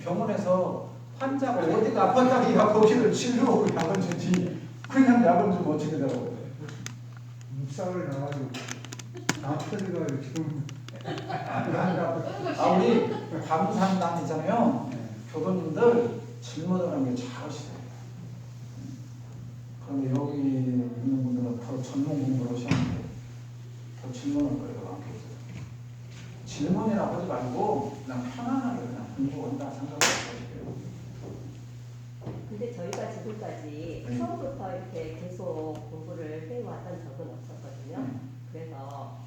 병원에서 환자가 어디가 아팠다기가 거기를 치료하고 약을 주지 그냥 약을 주면 어떻게 되라고. 묵상을 나가지고 아프리가 지금 우리 광산단 있잖아요. 교도님들 질문을 하는 게 잘하시대요. 그런데 여기 있는 분들은 더 전문 공부를 하셨는데 더 질문을 거리가 많겠어요. 질문이라고 하지 말고 그냥 편안하게 그냥 공부한다 생각하시게요. 근데 저희가 지금까지 처음부터 이렇게 계속 공부를 해왔던 적은 없었거든요. 그래서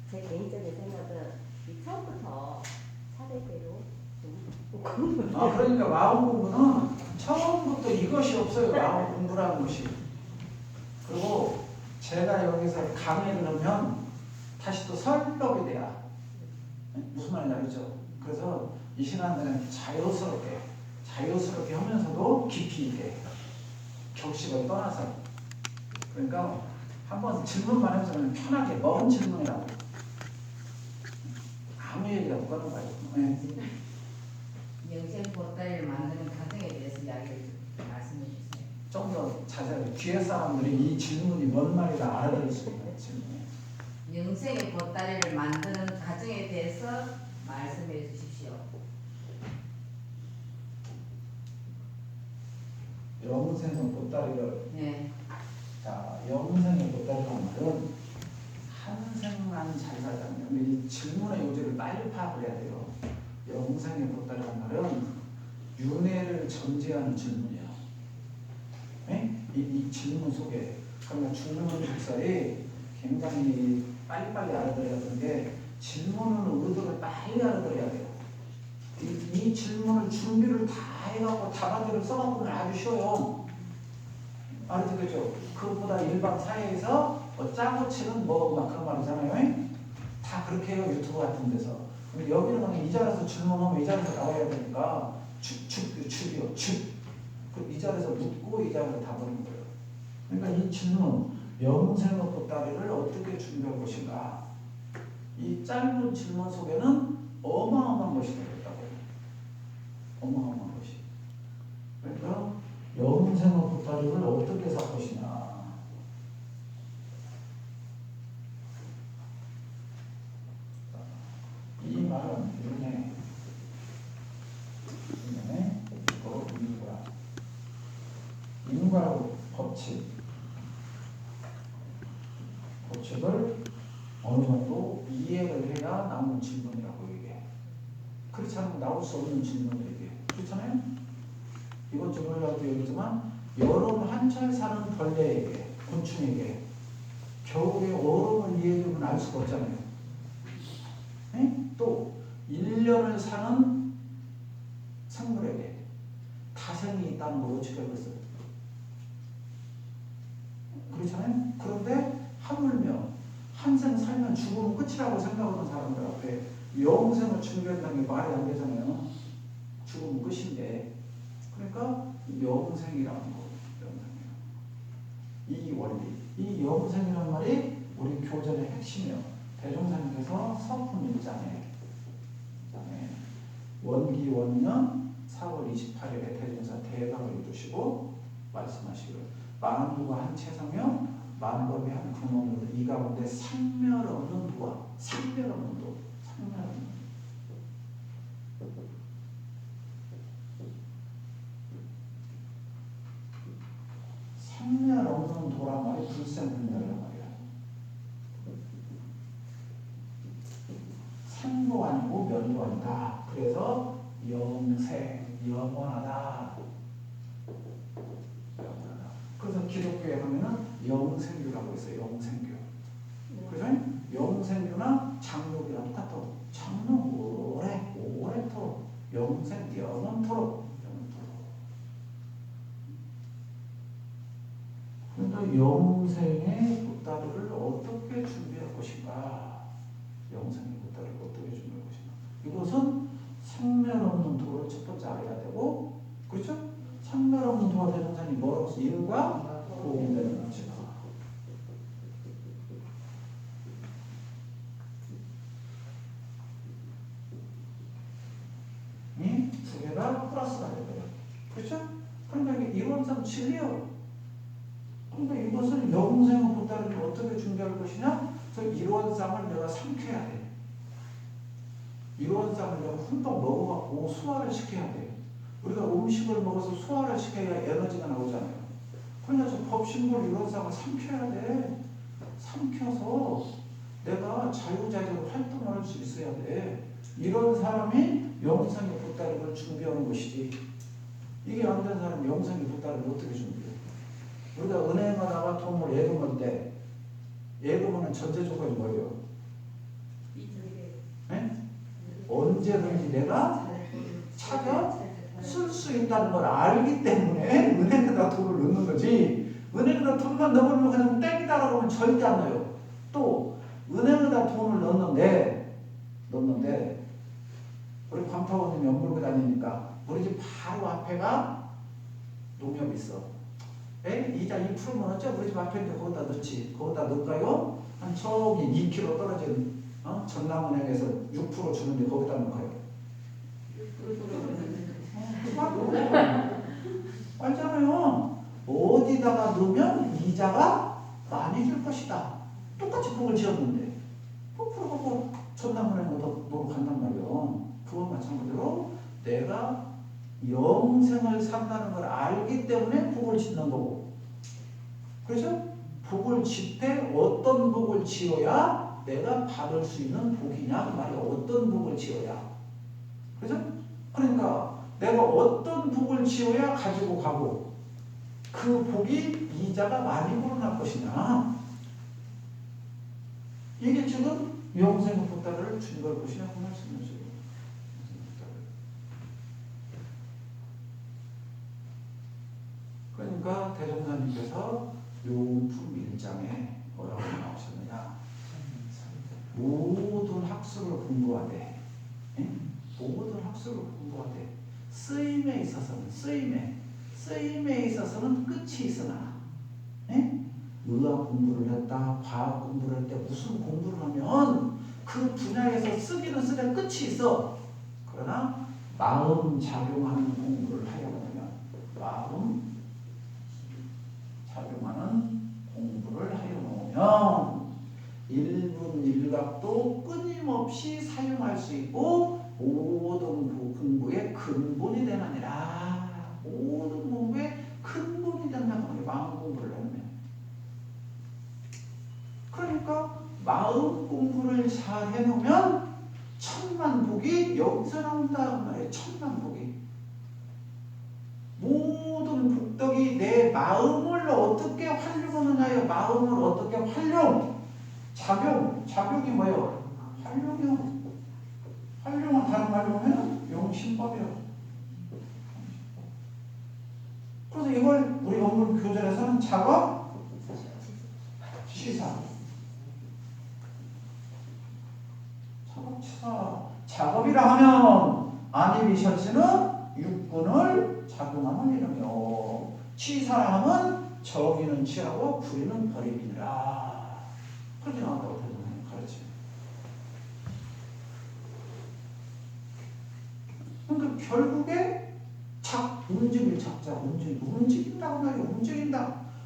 제 개인적인 생각은 이 처음부터 차례대로 좀 공부를 그러니까 마음 공부는 처음부터 이것이 없어요. 마음 공부라는 것이. 그리고 제가 여기서 강의를 하면 다시 또 설법이 돼야 무슨 말인지 알죠? 그래서 이 시간에는 자유스럽게 하면서도 깊이 있게 격식을 떠나서 그러니까 한번 질문만 해서 그냥 편하게 먼 질문이라고 아무 얘기나 못 하는 거예요. 영생 보따리를 만드는 과정에 대해서 이야기를 말씀해 주세요. 좀 더 자세하게 뒤에 사람들이 이 질문이 뭔 말이다 알아들을 수 있는 질문이에요. 영생의 보따리를 만드는 과정에 대해서 말씀해 주십시오. 영생의 보따리를 네. 자, 영생의 보따리라는 말은 한 생만 잘 살자면 이 질문의 요지를 빨리 파악을 해야 돼요. 영생의 보따리라는 말은 윤회를 전제하는 질문이야. 네? 이 질문 속에 그러니까 죽는 죽살이 굉장히 빨리빨리 알아들어야 되는 게 질문은 의도를 빨리 알아들어야 돼요. 이 질문을 준비를 다 해갖고 답안지를 써갖고는 아주 쉬워요. 알아듣겠죠? 그것보다 일반 사회에서 짜고 치는 막 그런 말이잖아요. 다 그렇게 해요. 유튜브 같은 데서. 근데 여기는 그냥 이 자리에서 질문하면 이 자리에서 나와야 되니까 축이요. 이 자리에서 묻고 이 자리에서 답하는 거예요. 그러니까 이 질문 영생의 보따리를 어떻게 준비할 것인가. 이 짧은 질문 속에는 어마어마한 것이 들어있다고요. 어마어마한 것이. 그러니까 영생의 보따리를 어떻게 살 것이냐. 이 말은 이번에 인과 법칙을 어느 정도 이해를 해야 나오는 질문이라고 이게. 그렇지 않으면 나올 수 없는 질문이에요. 이게. 그렇잖아요? 이번 주말에도 얘기했지만 여름 한철 사는 벌레에게, 곤충에게 겨울에 얼음을 이해해주면 알 수가 없잖아요. 네? 또 1년을 사는 생물에게 타생이 있다는 걸 어떻게 알겠어요? 그렇잖아요? 그런데 하물며 한생 살면 죽으면 끝이라고 생각하는 사람들 앞에 영생을 준비한다는 게 말이 안 되잖아요. 죽으면 끝인데. 그러니까 영생이라는 거. 이 원리. 이 영생이라는 말이 우리 교전의 핵심이에요. 대종사님께서 서품 1장에 원기 원년 4월 28일에 대종사 대각을 이루시고 말씀하시기를 만물과 한 채성며 만법이 한 근원으로 이 가운데 상멸 없는 도와 상멸 없는 도 상멸 없는 상멸 없는 도란 말이 불생불멸이란 말이야. 생도 아니고 멸도 아니다. 그래서 영생, 영원하다. 그래서 기독교에 가면은 영생교라고 있어요. 영생교. 그래서 영생교나 장로교랑 똑같아. 장로 오래토록 영생 영원토록. 그러니까 영생의 보따리를 어떻게 준비할 것인가? 영생의 보따리를 어떻게 준비할 것인가? 이것은 생멸 없는 도를 첫 번째 알아야 되고, 그렇죠? 생멸 없는 도가 대종사님 뭐라고 해서 일과 도움되는 것이다. 두 개는 내가 플러스가 되고요. 그렇죠? 그러니까 이게 이론상 진리요. 그러니까 이것을 영생을 보다는 어떻게 준비할 것이냐? 그래서 이론상을 내가 삼켜야 돼. 이론상을 내가 흠뻑 먹어갖고 소화를 시켜야 돼. 우리가 음식을 먹어서 소화를 시켜야 에너지가 나오잖아요. 그러니까 저 법신물 이론상을 삼켜야 돼. 삼켜서 내가 자유자재로 활동을 할 수 있어야 돼. 이런 사람이 영생에 보따는 걸 준비하는 것이지. 이게 안 된 사람이 영생에 보따는 걸 어떻게 준비해? 우리가 은행에다가 돈을 예금할 때 예금은 전제 조건이 뭐예요? 네? 언제든지 내가 찾아 쓸 수 있다는 걸 알기 때문에 은행에다 돈을 넣는 거지. 은행에다 돈만 넣으면 그냥 땡이다라고 하면 절대 안 넣어요. 또 은행에다 돈을 넣는데 우리 관파원님이 연물고 다니니까 우리 집 바로 앞에가 농협 있어. 이자 2%면 어쩌 우리 집 앞에인데 거기다 넣지. 거기다 넣을까요? 한 저기 2km 떨어진 전남은행에서 6% 주는데 거기다 넣을까요? 알잖아요. 어디다가 넣으면 이자가 많이 줄 것이다. 똑같이 복을 지었는데 그러고 전남은행으로 넣으러 간단 말이에요. 그건 마찬가지로 내가 영생을 산다는 걸 알기 때문에 복을 짓는 거고, 그렇죠? 복을 짓 때 어떤 복을 지어야 내가 받을 수 있는 복이냐 그 말이야. 어떤 복을 지어야, 그렇죠? 그러니까 내가 어떤 복을 지어야 가지고 가고 그 복이 이자가 많이 불어날 것이냐, 이게 지금 영생의 보따리를 준비할 것이냐 그 말씀이죠. 그러니까 대종사님께서 용품 1장에 뭐라고 나오셨느냐, 모든 학술을 공부하되, 모든 학술을 공부하되 쓰임에 있어서는 끝이 있으나, 의학 공부를 했다, 과학 공부를 할 때 무슨 공부를 하면 그 분야에서 쓰기는 쓰되 끝이 있어. 그러나 마음 작용하는 공부를 하려면 마음 작용하는 공부를 하려 놓으면 일분 일각도 끊임없이 사용할 수 있고 모든 공부의 근본이 되느니라. 모든 공부의 근본이 된다는 거예요. 마음 공부를 하면. 그러니까 마음 공부를 잘 해놓으면 천만복이 여기서 나온다는 말이에요. 천만복이. 모든 복덕이 내 마음을 어떻게 활용하느냐요. 마음을 어떻게 작용이 뭐예요? 활용은 다른 말로 하면 용심법이에요. 그래서 이걸 우리 원문 교전에서는 작업, 치사. 작업이라 하면 아니비션스는 육군을 작용하는 이름이요. 치사라 하면 정의는 취하고 불의는 버림이니라. 그렇게 나온다고 대통령이 가르쳐요. 그러니까 결국에 움직일 작자, 움직인다고 말이에요.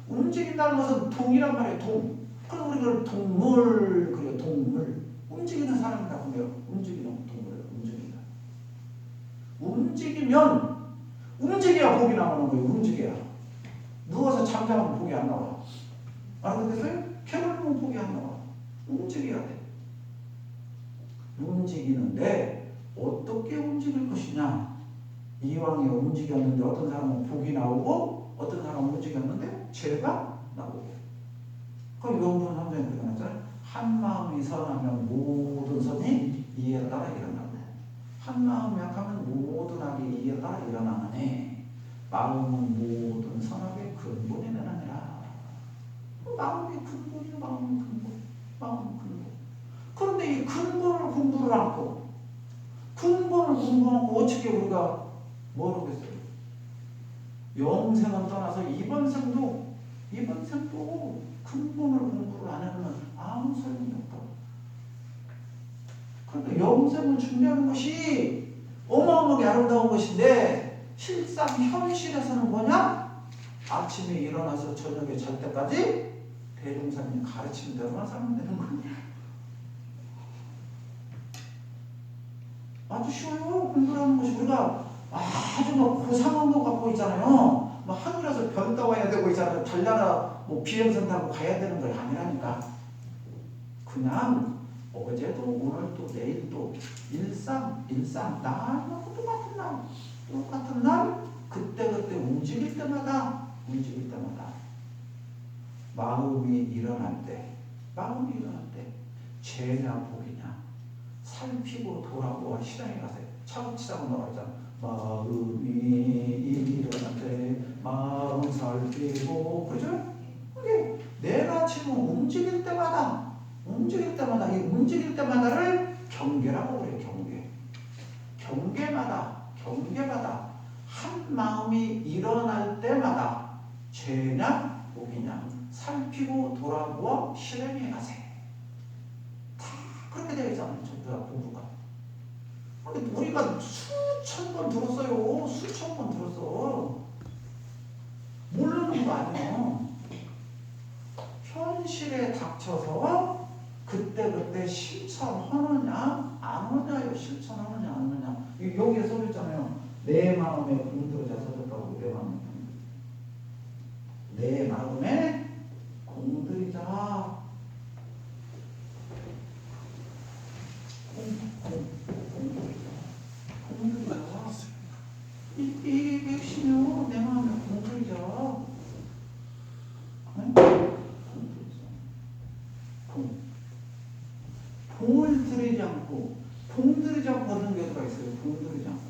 움직인다는 것은 동이란 말이에요. 동. 그래서 우리가 동물 그래요. 동물. 움직이는 사람이다 보면 움직이는 동물을 움직인다. 움직여야 복이 나오는 거예요. 움직여야. 누워서 잠자면 복이 안 나와. 알아듣겠어요? 배불르면 복이 안 나와. 움직여야 돼. 움직이는데 어떻게 움직일 것이냐. 이왕에 움직였는데 어떤 사람은 복이 나오고 어떤 사람은 움직였는데 죄가 나오고. 그럼 용분 선생님 그렇게 나잖아요. 한 마음이 선하면 모든 선이 이에 따라 일어나고, 한 마음이 약하면 모든 악이 이에 따라 일어나느니 마음은 모든 선악의 근본이 되느니라. 마음이 근본이요. 마음은 근본. 그런데 이 근본을 공부를 않고 어떻게 우리가 모르겠어요. 영생은 떠나서 이번 생도 근본을 공부를 안 하면 아무 소용이 없다. 그런데 영생을 준비하는 것이 어마어마하게 아름다운 것인데 실상 현실에서는 뭐냐? 아침에 일어나서 저녁에 잘 때까지 대종사님 가르치는 대로만 살면 되는 거냐? 아주 쉬워요. 공부라는 것이. 우리가 아주 막 고상한 거 갖고 있잖아요. 막 하늘에서 별 따와야 되고 있잖아요. 달나라 뭐 비행선 타고 가야 되는 걸 아니라니까. 그냥 어제도 오늘도 내일도 일상 날하고 똑같은 날 그때 움직일 때마다 마음이 일어날 때 죄냐 복이냐 살피고 돌아보아 실행에 가세요. 차곡치자고 나와 있잖아. 마음이 일어날 때 마음 살피고, 그죠? 그게 내가 지금 움직일 때마다 이 움직일 때마다를 경계라고 그래요. 경계마다 한 마음이 일어날 때마다 죄냐 복이냐 살피고 돌아보아 실행에 가세요. 다 그렇게 되어 있잖아요. 전부 공부가. 근데 우리가 수천 번 들었어. 모르는 거 아니에요. 현실에 닥쳐서 그때 실천하느냐 안 하느냐요. 실천하느냐 안 하느냐. 여기에 써있잖아요. 내 마음에 공들여져 써졌다고. 내 마음에 공들이자. 공들이자. 이게 핵심이요. 내 마음에 공들이자. 봉을 들이지 않고 얻는 경우가 있어요. 봉 들이지 않고.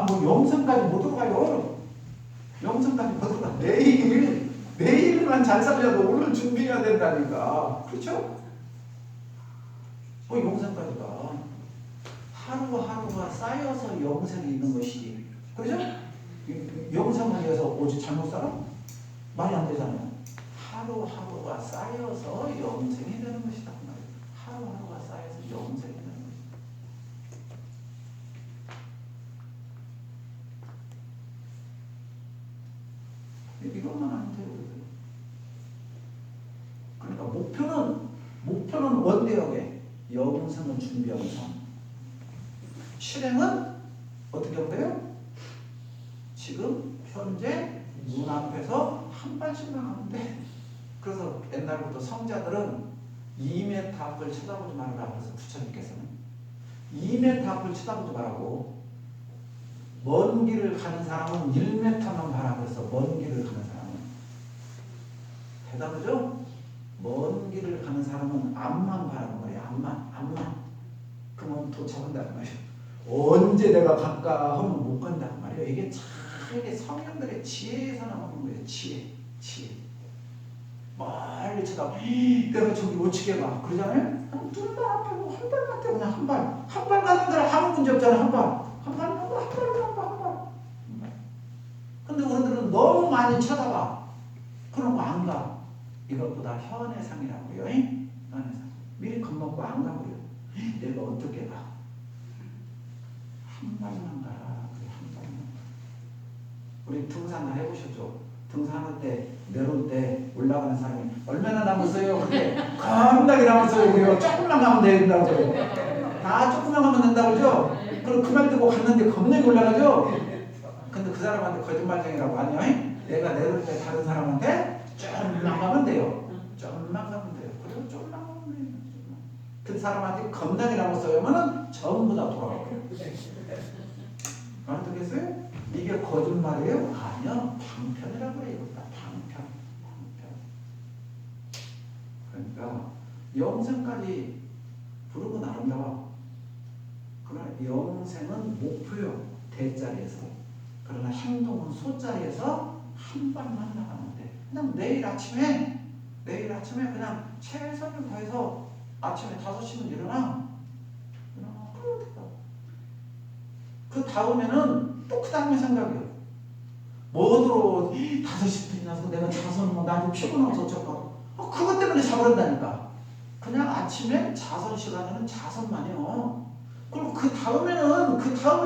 뭐 영성까지 못 들어가요. 내일만 잘 살려도 오늘 준비해야 된다니까. 그렇죠? 영생까지가 하루하루가 쌓여서 영생이 있는 것이지. 그렇죠? 영생을 위해서 오직 잘못 살아? 말이 안 되잖아요. 하루하루가 쌓여서 영생이 되는 것이다. 하루하루가 쌓여서 영생이 되는 것이다. 이것만 하면 돼요. 그러니까 목표는 원대역에 영생을 준비하는 삶. 실행은 어떻게 하면 돼요? 지금 현재 눈앞에서 한 발씩만 하면 돼. 그래서 옛날부터 성자들은 2m 앞을 쳐다보지 말아라. 그래서 부처님께서는 2m 앞을 쳐다보지 말라고, 먼 길을 가는 사람은 1m만 봐라. 그래서 먼 길을 가는 사람은 대단하죠? 먼 길을 가는 사람은 앞만 봐라는 거예요. 앞만. 그러면 도착한다는 말이에요. 언제 내가 갈까 하면 못 간다는 말이에요. 이게 참 이게 성령들의 지혜에서 나오는 거예요. 지혜. 멀리 쳐다봐. 내가 저기 우측에 가. 그러잖아요? 둘다 앞에 한 발만 떼고 그냥 한 발 가는 데는 아무 문제 없잖아. 한 발. 근데 우리들은 너무 많이 쳐다봐. 그런 거 안 가. 이것보다 현해상이라고요. 현해상. 미리 겁먹고 안 가버려. 내가 어떻게 가? 한 발만 가라. 그래, 한 발만. 우리 등산 다 해보셨죠? 등산할 때, 내려올 때 올라가는 사람이 얼마나 남았어요? 근데 겁나게 남았어요. 우리가 조금만 가면 된다고요. 다 조금만 가면 된다고 그러죠? 그럼 그만 두고 갔는데 겁나게 올라가죠? 근데 그 사람한테 거짓말쟁이라고 하냐? 내가 내려올 때 다른 사람한테 조금만 가면 돼요. 그리고 조금만 가면 돼요. 그 사람한테 겁나게 남았어요. 하면은 전부 다 돌아가요. 알아듣겠어요? 이게 거짓말이에요? 아니요. 방편이라고 해요. 방편. 그러니까 영생까지 부르고 아름다워. 그러나 영생은 목표요. 대자리에서. 그러나 행동은 소자리에서 한 발만 나가면 돼. 그냥 내일 아침에 그냥 최선을 다해서 아침에 5시면 일어나. 그러면 됐다. 그 다음에는 또 그 다음에 생각이요. 뭐더러 5시부터 일어나서 내가 자서는 뭐 나도 피곤하고 어쩌고. 그것 때문에 자버린다니까. 그냥 아침에 자선 시간에는 자선만요. 그리고 그 다음에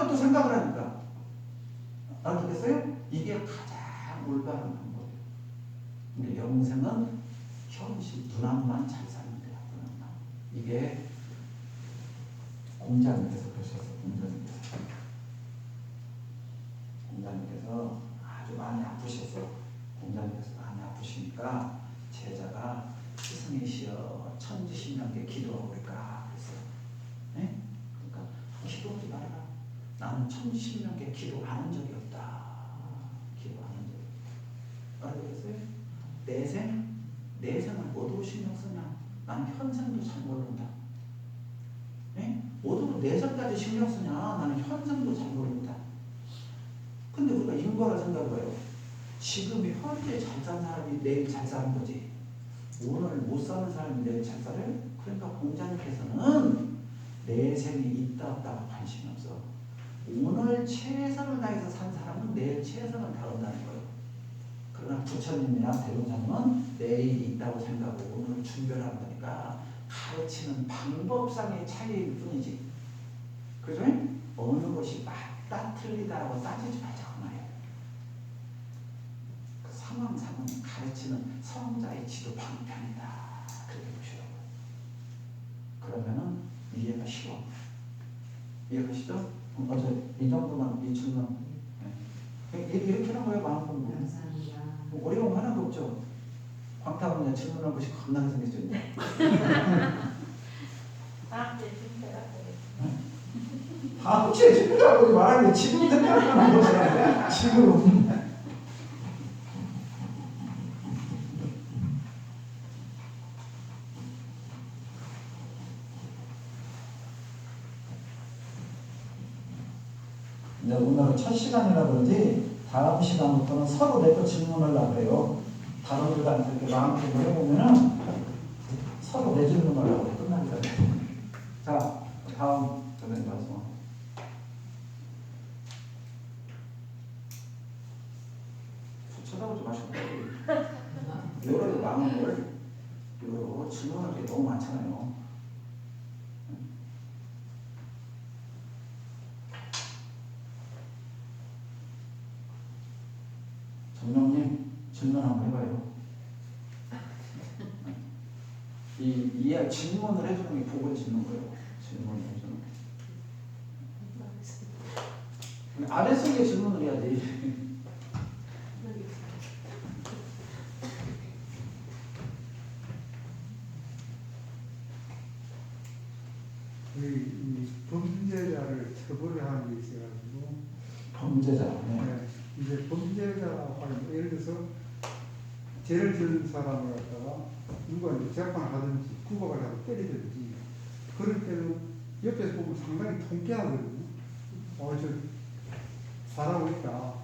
또 생각을 하니까. 알겠어요? 이게 가장 올바른 방법이에요. 근데 영생은 현실 눈앞만 잘 사는 거야. 눈앞만. 이게 공자님께서 그러셨어요. 공자님께서 아주 많이 아프셨어요. 공자님께서 많이 아프시니까 제자가 스승이시여 천지신명께 기도하고 그럴까 그랬어요. 네? 그러니까 기도하지 말아라. 나는 천지신명께 기도 안 한 적이 없다. 기도 안 한 적이 없다. 알겠어요? 내생을 뭐로 신경 쓰냐? 나는 현생도 잘 모른다. 네? 뭐로 내생까지 신경 쓰냐? 나는 현생도 잘 모른다. 근데 우리가 인과를 생각해봐요. 지금 현재 잘 사는 사람이 내일 잘 사는 거지. 오늘 못 사는 사람이 내일 잘 살아요? 그러니까 공자님께서는 내생이 있다 없다가 관심이 없어. 오늘 최선을 다해서 산 사람은 내일 최선을 다한다는 거예요. 그러나 부처님이나 대종사님은 내일이 있다고 생각하고 오늘 준비를 한다니까 가르치는 방법상의 차이일 뿐이지. 그죠? 어느 것이 맞다 틀리다라고 따지지 말자고 말이에요. 그 상황상은 가르치는 성자의 지도 방편이다. 그렇게 보시라고요. 그러면은 이해가 쉬워. 이해가시죠? 어제 이 정도만 이 질문. 이렇게 하는 거예요. 마음 공부. 감사합니다. 뭐 어려운 거 하나도 없죠. 광탁은 그냥 질문할 것이 겁나게 생겼죠. 다음 주에 질문하고 말하는 게 지금 생각하는 거잖아요. 지금. 이제 오늘은 첫 시간이라 그러지 다음 시간부터는 서로 내거 질문을 하래요. 다른 분들한테 이렇게 마음속으로 해보면은 서로 내 질문을 하고 끝나기가 돼요. 자, 다음 선생님 말씀. 쳐다보지 마시고 여러 마음을 여러 질문할 게 너무 많잖아요. 정령님 질문 한번 해봐요. 이 질문을 해주는 게 복을 짓는 거예요. 질문을 해주는 게. 아래속에 질문을 해야지. 이 범죄자를 처벌을 하는 게 있어가지고 범죄자. 네. 네, 이제 범죄자라고 하면 예를 들어서 죄를 지은 사람을 갖다가 누가 이제 재판을 하든지 구박을 하고 때리든지 그럴 때는 옆에서 보면 상당히 통쾌하거든요. 저 잘하고 있다.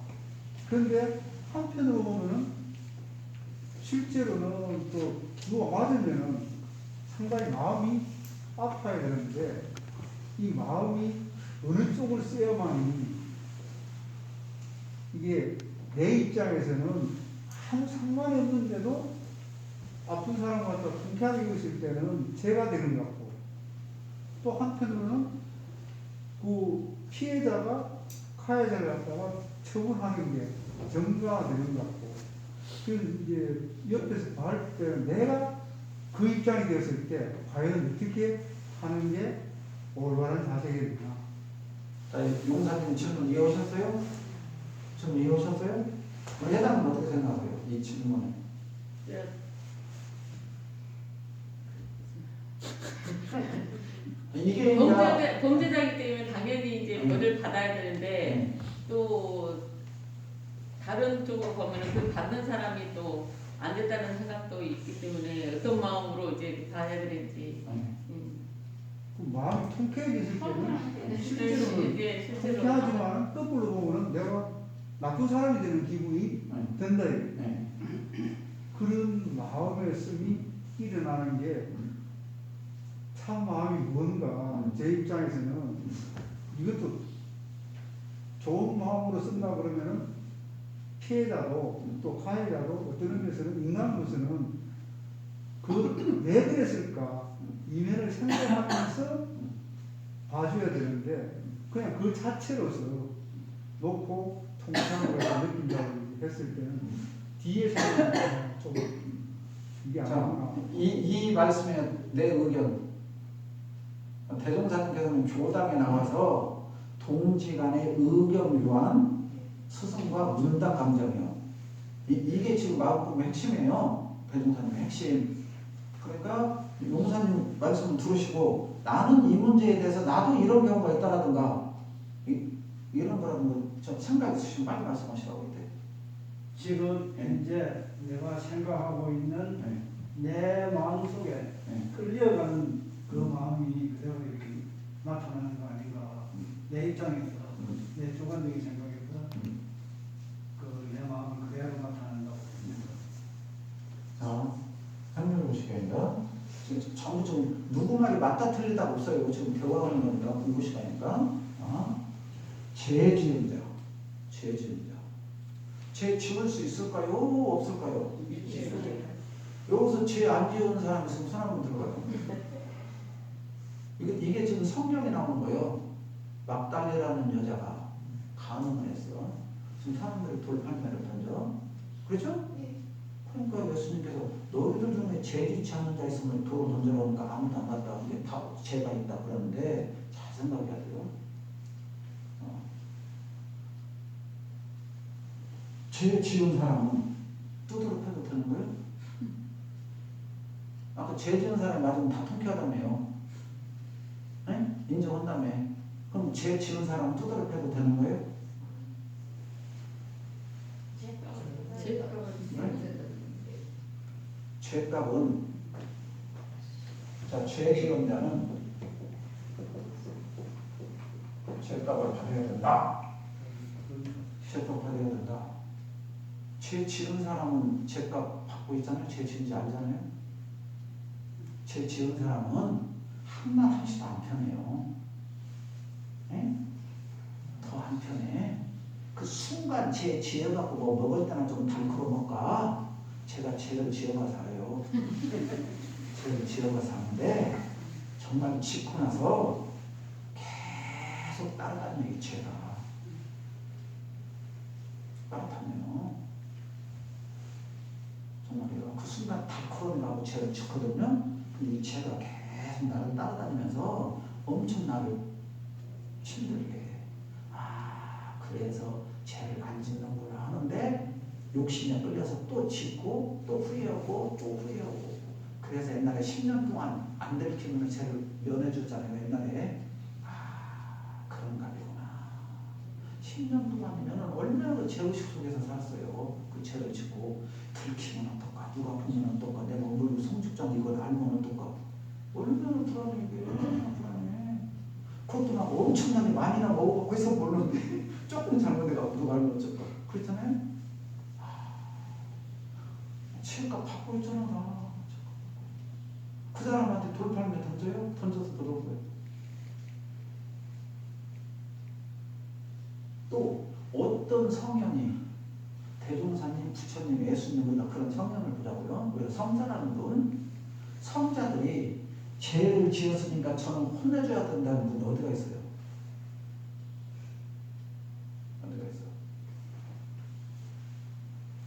그런데 한편으로 보면은 실제로는 또 누가 맞으면은 상당히 마음이 아파야 되는데 이 마음이 어느 쪽을 쓰여만이 이게 내 입장에서는 아무 상관이 없는데도 아픈 사람 갖다 통쾌하게 있을 때는 죄가 되는 것 같고 또 한편으로는 그 피해자가 가해자를 갖다가 처벌하는 게 정가가 되는 것 같고 그래서 이제 옆에서 봐할 때 내가 그 입장이 되었을 때 과연 어떻게 하는 게 올바른 자세겠나. 자, 용사님 질문 이해오셨어요? 질문 이해오셨어요? 우리 회장은 어떻게 생각하세요? 이 질문에. 이게 범죄자이기 때문에 당연히 이제 벌을 받아야 되는데 또 다른 쪽으로 보면은 그 받는 사람이 또 안 됐다는 생각도 있기 때문에 어떤 마음으로 이제 봐야 되는지. 그 마음이 통쾌해졌을 때는 실제로는 실제로 통쾌하지만 거꾸로 보면은 내가 나쁜 사람이 되는 기분이 든다. 그런 마음의 씀이 일어나는 게 참 마음이 뭔가 제 입장에서는 이것도 좋은 마음으로 쓴다 그러면은 피해자도 또 가해자도 어떤 의미에서는 인간으로서는 그 왜 그랬을까 이면을 생각하면서 봐줘야 되는데 그냥 그 자체로서 놓고 통상으로 느낀다고 했을 때는 뒤에서는 좀 이게 안 자, 나오나. 이 말씀에 내 의견. 대종사님께서는 교당에 나와서 동지 간의 의견 교환, 스승과 문답 감정이요. 이게 지금 마음공부의 핵심이에요. 대종사님의 핵심. 그러니까 용사님 말씀 들으시고 나는 이 문제에 대해서 나도 이런 경우가 있다라든가 이런 거라든가 좀 생각 있으시면 빨리 말씀하시라고 이때. 지금 현재 내가 생각하고 있는 내 마음속에 끌려가는 그 마음이 그대로 이렇게 나타나는 거 아닌가. 내 입장에서 내 주관적인 생각에서 그 내 마음은 그대로 나타난다고 봅니다. 자, 한명호 시간입니다. 전부 좀 누구 말이 맞다 틀리다 없어요. 지금 대화하는 겁니다. 공부 시간이니까. 죄 지은 자, 죄 지은 자. 죄 지을 수 있을까요? 없을까요? 여기서 죄 안 지은 사람 있으면 손 한번 들어봐요. 이게 지금 성경에 나오는 거예요. 막달레라는 여자가 간음을 했어. 지금 사람들이 돌팔매를 던져. 그렇죠? 그러니까 예수님께서 너희들 중에 죄 짓지 않는 자 있으면 돌을 던져놓으니까 아무도 안 갔다. 이게 다 죄가 있다 그러는데 잘 생각해야 돼요. 죄 지은 사람은 두드러 패도 되는 거예요? 아까 죄 지은 사람이 맞으면 다 통쾌하다며요. 네? 인정한다며. 그럼 죄 지은 사람은 두드러 패도 되는 거예요? 죄값은 자, 죄 지은 자는 죄값을 받아야 된다. 죄값 받아야 된다. 죄 지은 사람은 죄값 받고 있잖아요. 죄 지은지 알잖아요. 죄 지은 사람은 한날 한시도 안 편해요. 네? 더 안 편해. 그 순간 죄 지어갖고 뭐 먹을 때는 좀 달크로 먹까. 제가 죄를 지어가 살아요. 죄를 지어가 사는데 정말 짓고 나서 계속 따라다녀요. 이 죄가 따라다녀요. 정말 그 순간 달크로라고 죄를 짓거든요. 근데 이 죄가 계속 나를 따라다니면서 엄청 나를 힘들게 해. 그래서 죄를 안 짓는구나 하는데 욕심에 끌려서 또 짓고 또 후회하고 또 후회하고. 그래서 옛날에 10년 동안 안 들키면 죄를 면해줬잖아요. 옛날에. 그런 값이구나. 10년 동안이면 얼마나 그 죄의식 속에서 살았어요. 그 죄를 짓고 들키면 어떨까, 누가 보면 어떨까, 내가 오늘 성직장 이걸 알면 어떨까. 얼마나 불안해. 이게 얼마나 불안해. 그것도 막 엄청나게 많이나 먹어갖고 해서 모르는데 조금 잘못해갖고 누가 알면 어쩔까. 그렇잖아요. 죄값 받고 있잖아. 그 사람한테 돌팔매 던져요? 던져서 들어온 거예요. 또 어떤 성현이 대종사님, 부처님, 예수님보다 그런 성현을 보자고요. 우리가 성자라는 분, 성자들이 죄를 지었으니까 저는 혼내줘야 된다는 분이 어디가 있어요? 어디가 있어?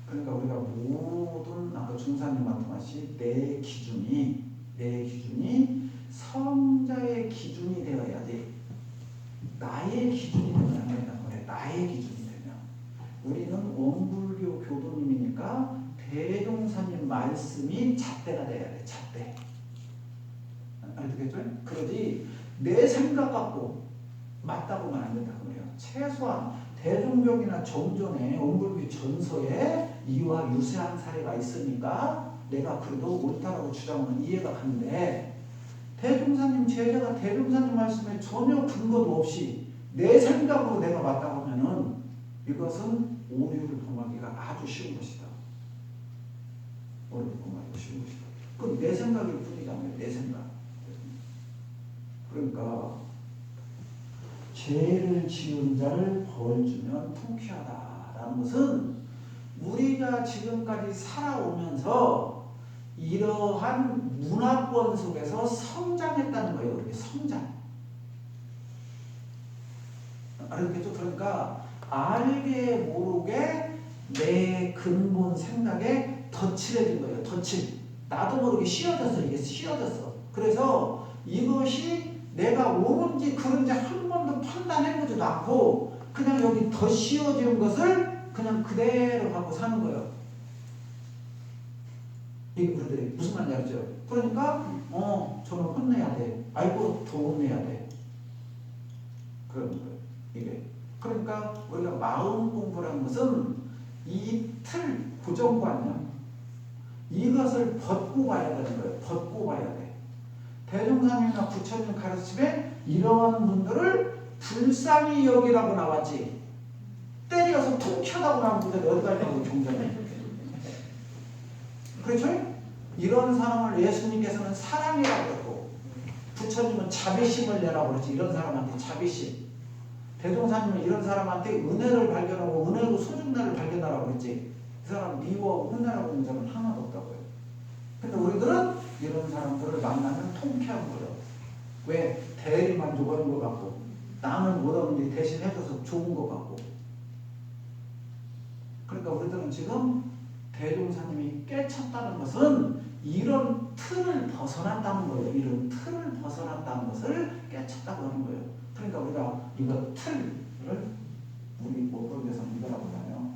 그러니까 우리가 모든 아까 중사님 말씀하신 내 기준이 성자의 기준이 되어야지. 나의 기준이 되면 안 된다는 거예요. 나의 기준이 되면. 우리는 원불교 교도님이니까 대종사님 말씀이 잣대가 돼야 돼. 잣대. 알겠죠? 그러지 내 생각 갖고 맞다고만 안 된다고 그래요. 최소한 대종경이나 정전에 원불교 전서에 이와 유사한 사례가 있으니까 내가 그래도 옳다라고 주장하면 이해가 가는데 대종사님 제자가 대종사님 말씀에 전혀 근거도 없이 내 생각으로 내가 맞다고 하면은 이것은 오류를 범하기가 아주 쉬운 것이다. 오류를 범하기가 쉬운 것이다. 그건 내 생각일 뿐이잖아요. 내 생각. 그러니까 죄를 지은 자를 벌 주면 통쾌하다라는 것은 우리가 지금까지 살아오면서 이러한 문화권 속에서 성장했다는 거예요. 이렇게 성장. 알겠죠? 그러니까 알게 모르게 내 근본 생각에 덧칠해진 거예요. 덧칠. 나도 모르게 씌워졌어. 이게 씌워졌어. 그래서 이것이 내가 옳은지 그른지 한 번도 판단해보지도 않고 그냥 여기 덧씌워진 것을 그냥 그대로 갖고 사는 거예요. 이게 우리들이 무슨 말인지 알죠? 그러니까 저는 혼내야 돼. 알고 더 혼내야 돼. 그런 거예요. 이게. 그러니까 우리가 마음 공부라는 것은 이 틀, 고정관념 이것을 벗고 봐야 되는 거예요. 벗고 봐야 돼. 대종사님이나 부처님 가르침에 이러한 분들을 불쌍히 여기라고 나왔지. 때려서 통쾌하다고 나온 분들이 어디 가냐고 경전에. 그렇죠? 이런 사람을 예수님께서는 사랑이라고 그러고 부처님은 자비심을 내라고 그러지. 이런 사람한테 자비심. 대종사님은 이런 사람한테 은혜를 발견하고 은혜로 소중나를 발견하라고 그랬지. 그 사람 미워하고 혼내라고 하는 사람은 하나도 없다고요. 근데 우리들은 이런 사람들을 만나면 통쾌한 거예요. 왜? 대리만족하는 것 같고 나는 못하는데 대신 해줘서 좋은 것 같고. 그러니까 우리들은 지금 대종사님이 깨쳤다는 것은 이런 틀을 벗어났다는 거예요. 이런 틀을 벗어났다는 것을 깨쳤다고 하는 거예요. 그러니까 우리가 이거 틀을 우리 모르게서 이거라고 하잖아요.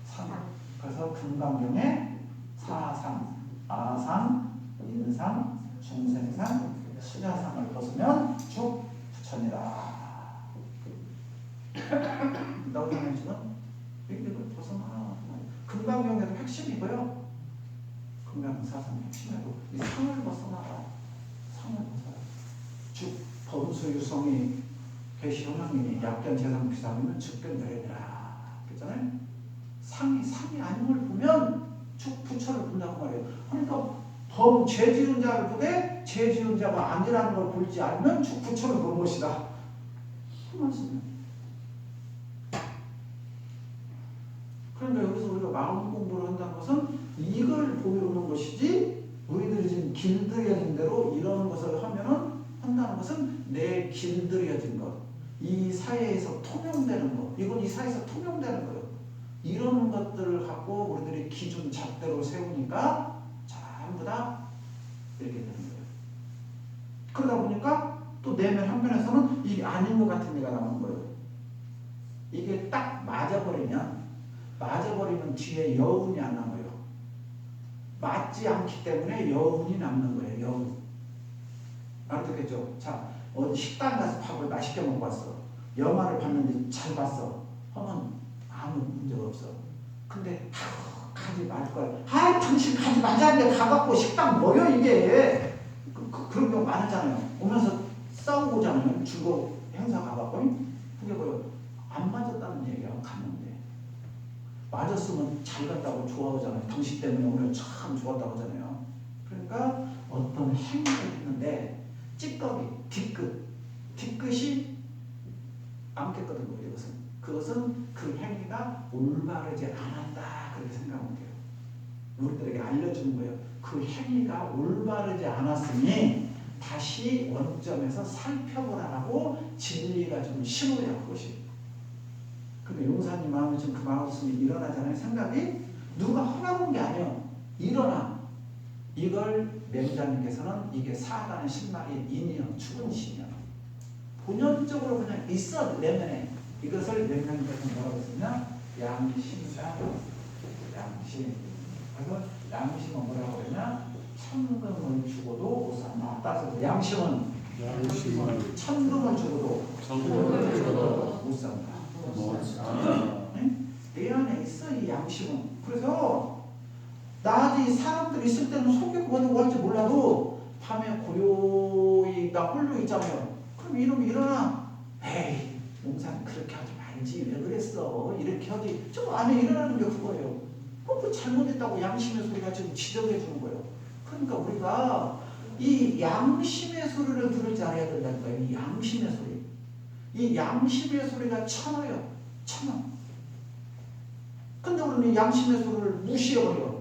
상. 그래서 금강경에 사상, 아상, 인상, 중생상, 수자상을 벗으면 쭉 부처니라. 나오잖아요 지금. 이걸 벗어나. 금강경에도 핵심이고요. 금강사상 핵심이고 이 상을 벗어나라. 상을 벗어라. 즉 범수유성이 계시현황이니 약견 재상 비상이면 즉견되리라. 그랬잖아요. 상이 아님을 보면 쭉 부처를 본다고 말이에요. 그러니까 죄 지은 자를 보되 죄 지은 자가 아니라는 걸 보지 않으면 쭉 부처를 보는 것이다. 그 말씀이에요. 그러니까 여기서 우리가 마음 공부를 한다는 것은 이걸 보여주는 것이지 우리들이 지금 길들여진 대로 이런 것을 하면은 한다는 것은 내 길들여진 것, 이 사회에서 통용되는 것, 이건 이 사회에서 통용되는 거예요. 이런 것들을 갖고 우리들이 기준 잣대로 세우니까 전부 다 이렇게 되는 거예요. 그러다 보니까 또 내면 한편에서는 이게 아닌 것 같은 데가 나오는 거예요. 이게 딱 맞아버리면 뒤에 여운이 안 남아요. 맞지 않기 때문에 여운이 남는 거예요. 여운. 알아듣겠죠? 자, 어디 식당 가서 밥을 맛있게 먹고 왔어. 영화를 봤는데 잘 봤어. 하면 아무 문제가 없어. 근데 가지 말 거야. 당신 가지 말자는데 가갖고 식당 뭐여 이게. 그런 경우 많았잖아요. 오면서 싸우고 오잖아요. 주로 행사 가갖고. 그게 뭐예요? 안 맞았다는 얘기야. 갔는데. 맞았으면 잘 갔다고 좋아하잖아요. 당신 때문에 오늘 참 좋았다고 하잖아요. 그러니까 어떤 행위를 했는데 찌꺼기, 뒤끝이 안 깼거든요. 그것은 그 행위가 올바르지 않았다. 그렇게 생각하면 돼요. 우리들에게 알려주는 거예요. 그 행위가 올바르지 않았으니 다시 원점에서 살펴보라고 진리가 좀 심어요. 그것이. 근데 용사님 마음에 지금 그 말씀이 일어나잖아요. 생각이 누가 허락한 게 아니에요. 일어나. 이걸 맹자님께서는 이게 사단의 신말이 인이요, 죽은 신이요. 본연적으로 그냥 있어 내면에. 이것을 맹자님께서 뭐라고 했느냐? 양심이다. 양심. 그래서 양심은 뭐라고 그러냐? 천금을 주고도 못 산다. 따라서 양심은 천금을 주고도 못 산다. 내 안에 있어 이 양심은. 그래서 낮에 사람들 있을 때는 속이고 뭐라고 할지 몰라도 밤에 고요히 나 홀로 있잖아요. 그럼 이놈이 일어나. 에이 용산 그렇게 하지 말지 왜 그랬어 이렇게 하지. 저 안에 일어나는 게 그거예요. 그 잘못했다고 양심의 소리가 지금 지적해 주는 거예요. 그러니까 우리가 이 양심의 소리를 들을 줄 알아야 된다니까요. 이 양심의 소리. 이 양심의 소리가 천어요. 천어. 근데 우리는 양심의 소리를 무시해버려.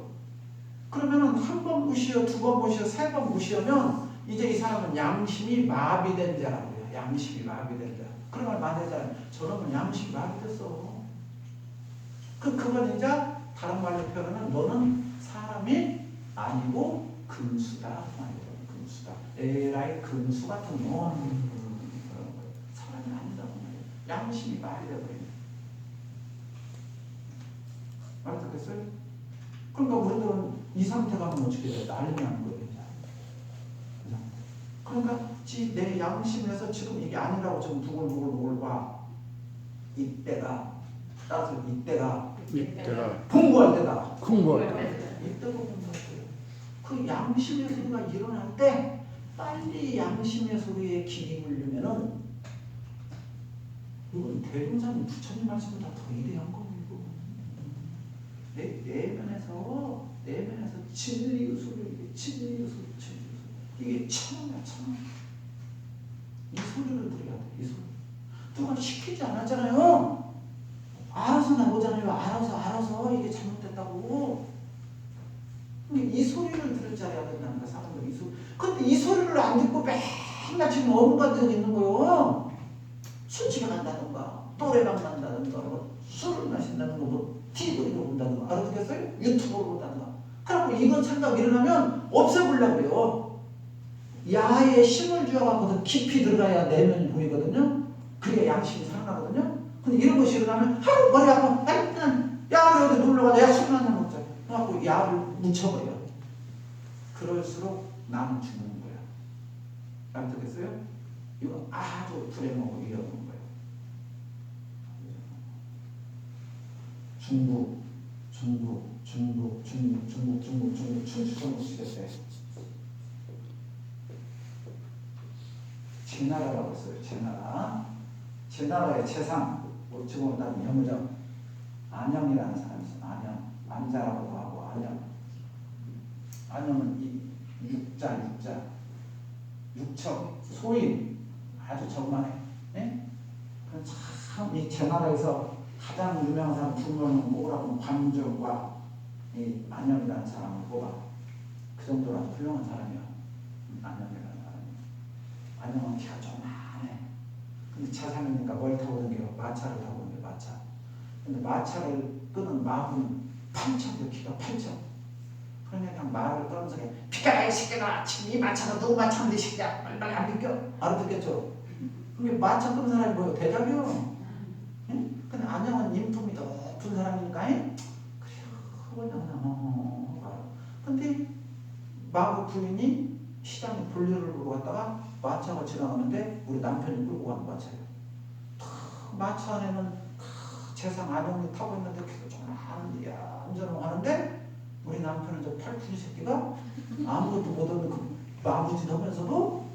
그러면은 한 번 무시해, 두 번 무시해, 세 번 무시하면 이제 이 사람은 양심이 마비된 자라고요. 양심이 마비된 자. 그런 말 많이 하잖아요. 저놈은 양심이 마비됐어. 그건 이제 다른 말로 표현하면 너는 사람이 아니고 근수다. 근수다. 에라이 근수 같은 놈. 사람이 아니다고 말이에요. 양심이 마비되어버리네. 말 듣겠어요? 그러니까 우리들은 이 상태 가면 어떻게 돼요? 난리 나는 거예요. 그죠? 그러니까 내 양심에서 지금 이게 아니라고 좀 부글부글 봐. 이때가 따라서 이때가 공부할 때다. 공부할 이때가 공부할 때예요. 그 양심의 소리가 일어날 때 빨리 양심의 소리에 길이 물리면은 이건 대종사님 부처님 말씀보다 더 위대한 거예요. 내면에서 진리의 소리, 진리의 소리. 이게 천원이야, 천원. 이 소리를 들어야 돼, 이 소리. 누가 시키지 않았잖아요. 알아서 나오잖아요. 알아서 이게 잘못됐다고. 이 소리를 들을 줄 알아야 된다는 거야, 사람들이. 이 소리. 근데 이 소리를 안 듣고 맨날 지금 어부가되어 있는 거요. 술 집에 간다든가, 노래방 간다든가, 술을 마신다든가, TV를 본다든가, 알아듣겠어요? 유튜브를 본다든가. 그래갖고 이건 생각 일어나면 없애보려고 그래요. 야에 힘을 주어갖고 깊이 들어가야 내면이 보이거든요. 그게 양심이 살아나거든요. 근데 이런 것이 일어나면 하루 머리 아파. 아이 그냥 야 우리 어디 놀러가자. 야 술 한잔 먹자. 그래갖고 야를 묻혀버려. 그럴수록 나는 죽는 거야. 알아듣겠어요? 이건 아주 불행하고 위험한 거예요. 중국 춘추전국 시대 때 제나라라고 했어요. 제나라의 최상, 지금은 다른 영의정 안영이라는 사람이 있어요. 안자라고도 하고 안영은 이 육척 소인 아주 정만해. 예? 참 이 제나라에서 가장 유명한 사람 두 명은 뭐라고 관종과 이 안영이라는 사람을 뽑아. 그 정도로 아주 훌륭한 사람이야. 안영이라는 사람이. 안영은 키가 조그만해. 근데 차상이니까 뭘 타고 다녀요? 마차를 타고 다녀요. 마차. 근데 마차를 끄는 마부는 8,000개, 키가 8,000. 그러니까 그냥 말을 떠면서 비켜라 이 새끼가. 지금 이 마차가 누구 마차인데 이 새끼야. 빨리 안 비켜. 알아듣겠죠? 그게 마차 끄는 사람이 뭐예요? 대답이요. 근데 안영은 인품이 높은 사람이니까 그래요. 근데 마부 부인이 시장에 볼일을 보러 갔다가 마차가 지나가는데 우리 남편이 끌고 가는 마차예요. 마차 안에는 세상 안영이 타고 있는데 그게 좀 하는데 얌전하고 하는데 우리 남편은 저 팔풀이 새끼가 아무것도 못하는 그 마부짓하면서도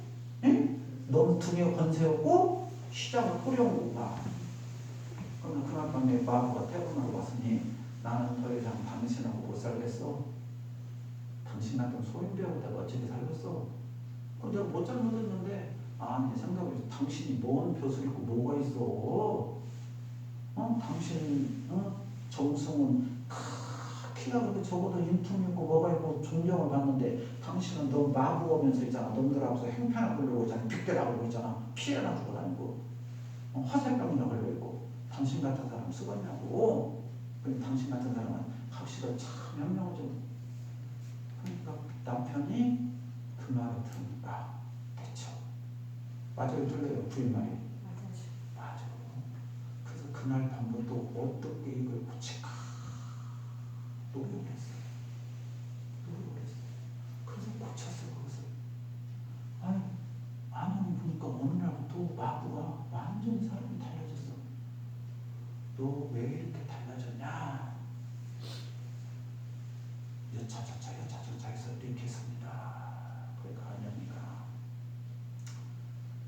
너무 등에 건세였고 시장을 꾸려온 거야. 그러면 그날 밤에 마부가 퇴근하고 왔으니 나는 더 이상 당신하고 못 살겠어. 당신 같은 소인배하고 내가 어떻게 살겠어. 내가 못 잘못했는데 아니 생각해보지. 당신이 뭔 벼슬 있고 뭐가 있어. 당신 정승은 키가 그렇게 적어도 인품 있고 뭐가 있고 존경을 받는데 당신은 너 마부하면서 있잖아. 놈들하고서 행편을 걸려고 있잖아. 빅대라고 있잖아. 피해나 주고 다니고 화살병이나 걸려있고 당신 같은 사람 쓰겠냐고. 근데 당신 같은 사람은 각시가 참 현명을 좀. 그러니까 남편이 그 말을 들으니까 대처. 맞아요, 틀려요, 부인 말이. 맞아. 그래서 그날 밤부터 어떻게 이걸 고칠까 노력했어요. 그래서 고쳤어요, 그것을. 아니, 안영이 보니까 어느 날부터 마부가 완전히 사람이 달라졌어. 너 왜 이렇게 달라졌냐? 여차저차해서 이렇게 했습니다. 그러니까 안영이가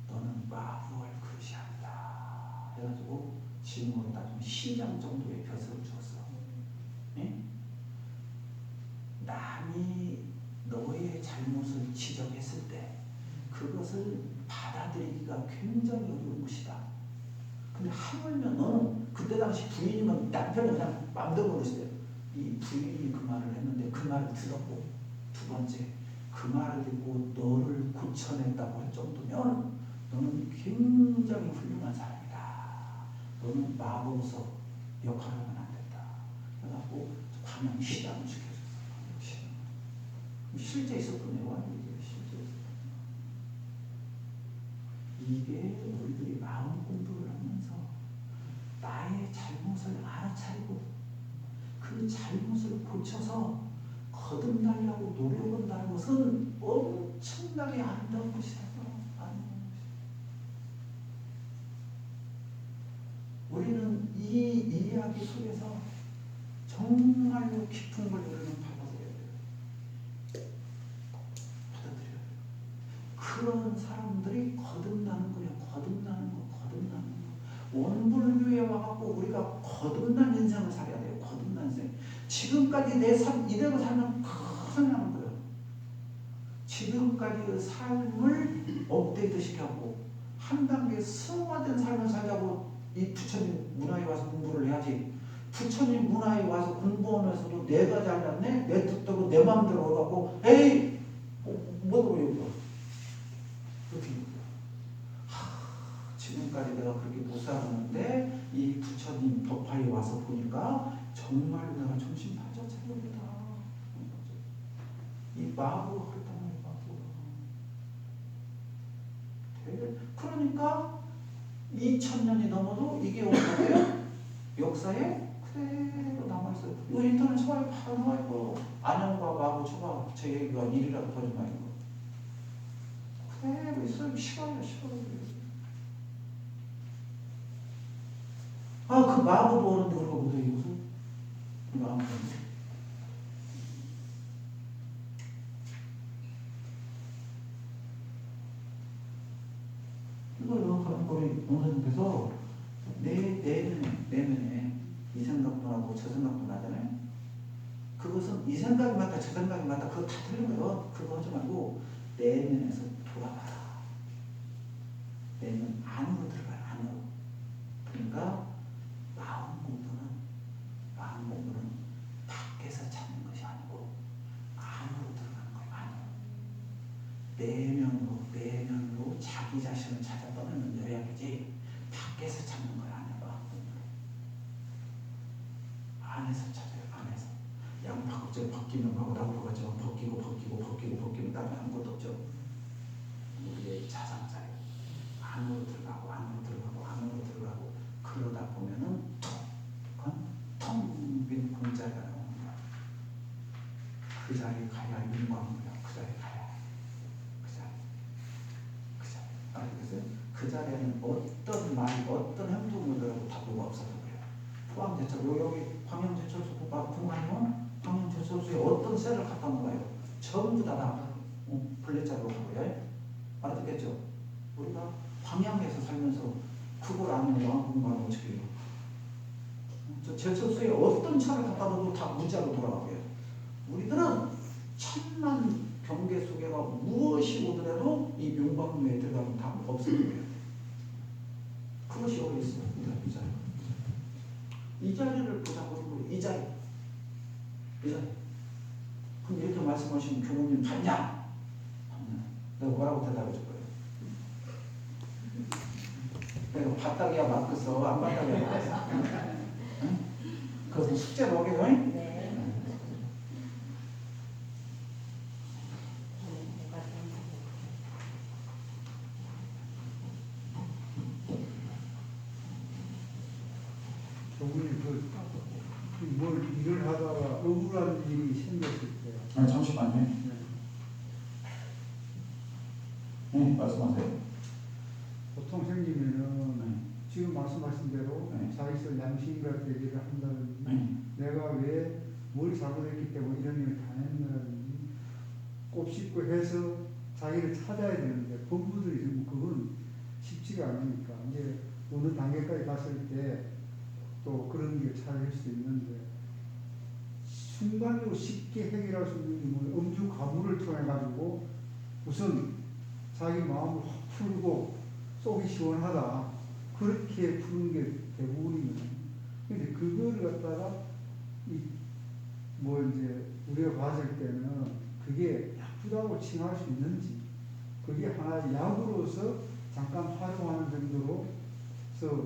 너는 마부할 것이 아니다 해가지고 지금으로 따지면 시장 정도의 벼슬을 주었어. 네? 남이 너의 잘못을 지적했을 때 그것을 받아들이기가 굉장히 어려운 것이다. 근데 하물며 너는 그때 당시 부인이면 남편이 그냥 마음대로 그러시대요. 이 부인이 그 말을 했는데 그 말을 들었고 두 번째 그 말을 듣고 너를 고쳐냈다고 할 정도면 너는 굉장히 훌륭한 사람이다. 너는 마법서 역할을 하면 안 된다. 그래갖고 광양 시장을 시켜줬어. 광양 시장. 실제 있었던 내용은 이게 실제 있었던 이게 우리들이 마음 공부를 하면서 나의 잘못을 알아차리고 그 잘못을 고쳐서 거듭나려고 노력한다는 것은 엄청나게 아름다운 것이다. 아름다운 것이다. 우리는 이 이야기 속에서 정말로 깊은 걸 우리는 받아들여야 돼요. 받아들여야 돼요. 그런 사람들이 거듭나는 거예요. 거듭나는 거. 원불교에 와갖고 우리가 거듭난 인생을 살아야 돼요. 거듭난 인생. 지금까지 내 삶 이대로 살면 큰일 나는 거예요. 지금까지의 삶을 업데이트 시켜갖고 한 단계 승화된 삶을 살자고 이 부처님 문화에 와서 공부를 해야지. 부처님 문화에 와서 공부하면서도 내가 잘났네? 내 뜻대로 내 마음대로 해갖고 에이! 뭐라고 여기가? 그렇게 지금까지 내가 그렇게 못 살았는데 이 부처님 법화에 와서 보니까 정말 내가 정신 바짝 차립니다. 이 마구가 그랬단 말이야. 마구가. 그러니까 2000년이 넘어도 이게 어디에 역사에 그대로 남아있어요. 이거 인터넷 쳐봐요. 바로 나와있고 안영과 마구 쳐봐. 제 얘기가 일이라도 더 좀 많이 거. 그대로 있어요. 시간이야. 그 마음도 오는데 그러고 못해 이것은 마음도 이거 우리 원사님께서 내면에 이 생각도 나고 저 생각도 나잖아요. 그것은 이 생각이 맞다 저 생각이 맞다 그거 다 틀린 거예요. 그거 하지 말고 내면에서 돌아봐라. 내면 안으로 들어가요. 안으로. 그러니까 마음 공부는 밖에서 찾는 것이 아니고 안으로 들어가는 거예요. 안으로. 내면으로 자기 자신을 찾아 떠나는 여행이지 밖에서 찾는 거야. 아니야. 마음 공부는 안에서 찾아요. 안에서. 양파 껍질 벗기면 하고 나무로 가지만 벗기고 다음에 아무것도 없죠. 우리의 자상자예요. 안으로 들어가고 그러다 보면은 텅 빈 공자리가 나오는 거야. 그 자리에 가야 윤광이야. 그 자리에 가야. 그 자리. 알겠어요? 그 자리에는 어떤 말, 어떤 행동을 다 뭐가 없어서 그래요. 포항제철, 여기 광양제철소 공간이면 광양제철소에 어떤 셀을 갖다 놓아요. 전부 다 블랙자로 하고요. 알아듣겠죠? 우리가 광양에서 살면서 그걸 아는 왕궁만 어떻게 해요? 제철소에 어떤 차를 갖다 놓아도 다 문자로 돌아가고요. 우리들은 천만 경계 속에가 무엇이 오더라도 이 명방로에 들어가면 다 없어져요. 그것이 여기 있어요. 이 자리를 보자고 이 자리. 그럼 이렇게 말씀하시면 교무님 봤냐? 내가 뭐라고 대답해 줄 거예요? 내가 봤다기야 맞겠어. 안 봤다기야 맞겠어. 응? 그것은 숙제로 하겠어. 네. 교무님 뭘 일을 하다가 억울한 일이 생겼을 때. 아니 잠시만요. 네, 말씀하세요. 보통 생기면은 지금 말씀하신 대로 자기서 양심이라 얘기를 한다든지 내가 왜 뭘 잘못했기 때문에 이런 일을 당했는지 곱씹고 해서 자기를 찾아야 되는데 본부들이 지금 그건 쉽지가 않으니까 이제 어느 단계까지 갔을 때 또 그런 게 찾을 수 있는데 순간적으로 쉽게 해결할 수 있는 게 엄주 가무를 통해 가지고 우선 자기 마음을 확 풀고 속이 시원하다 그렇게 푸는 게 대부분이거든요. 근데 그거를 갖다가 이 뭐 이제 우리가 봤을 때는 그게 나쁘다고 칭할 수 있는지, 그게 하나의 약으로서 잠깐 활용하는 정도로서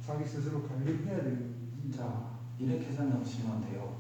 자기 스스로 관리해야 되는 거지. 자, 이렇게 생각하시면 돼요.